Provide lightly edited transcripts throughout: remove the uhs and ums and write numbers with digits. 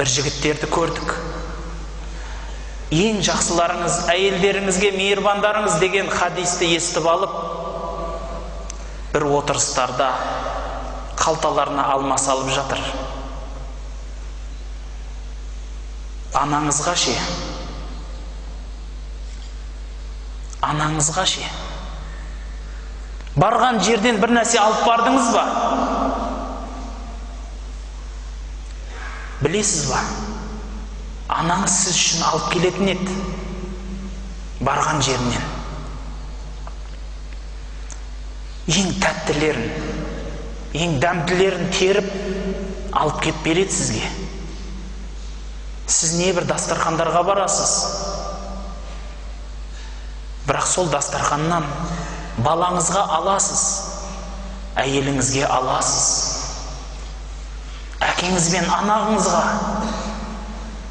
бір жігіттерді көрдік. Ең жақсыларыңыз, әйелдеріңізге мейірбандарыңыз деген хадисті естіп алып, бір отырыстарда қалталарына алма салып жатыр. Анаңызға ше? Анаңызға ше? Барған жерден бір нәрсе алып бардыңыз ба? Білесіз ба? Анаңыз сіз үшін алып келетін еді. Барған жерінен. Ең тәттілерін, ең дәмділерін теріп алып кеп береді сізге. Сіз не бір дастархандарға барасыз. Бірақ сол дастарханнан балаңызға аласыз, әйеліңізге аласыз, әкеңіз бен анағыңызға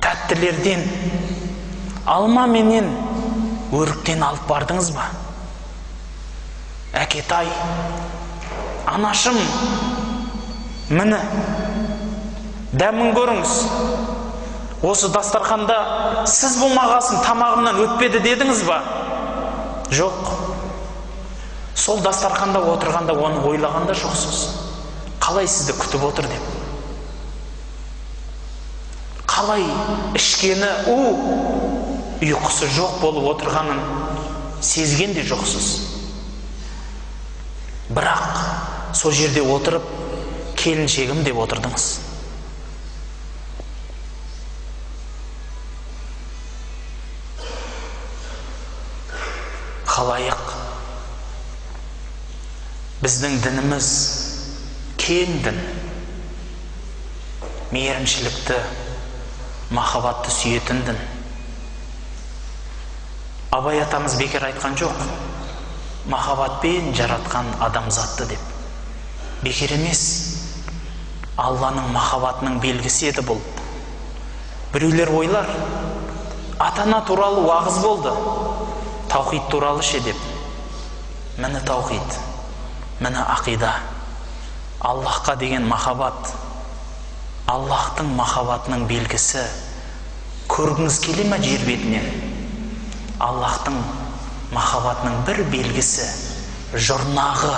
тәттілерден, алма менен өріктен алып бардыңыз ба? Әкетай, анашым, міне, дәмін көріңіз. Осы дастарханда сіз болмағасын тамағымнан өтпеді дедіңіз ба? Жоқ. Сол дастарханда отырғанда оны ойлағанда жоқсыз. Қалай сізді күтіп отыр деп. Қалай ішкені ұйқысы жоқ болып отырғанын сезген де жоқсыз. Бірақ сол жерде отырып келіншегім деп отырдыңыз. Халайық, біздің дініміз кең дін, мейірімшілікті, махаббатты сүйетін дін. Абай атамыз бекер айтқан жоқ, махаббатпен жаратқан адамзатты деп. Бекер емес, Алланың махаббатының белгісі еді бұл. Біреулер ойлар, ата-ана туралы уағыз болды, таухид туралы ше деп. Міне таухид, міне ақида. Аллахқа деген махаббат, Аллахтың махаббатының белгісі. Көргіңіз келе ме жер бетінен? Аллахтың махаббатының бір белгісі, жұрнағы.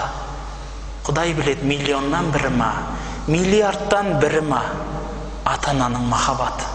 Құдай білет, миллионнан бірі ма, миллиардтан бірі ма ата-ананың махаббаты.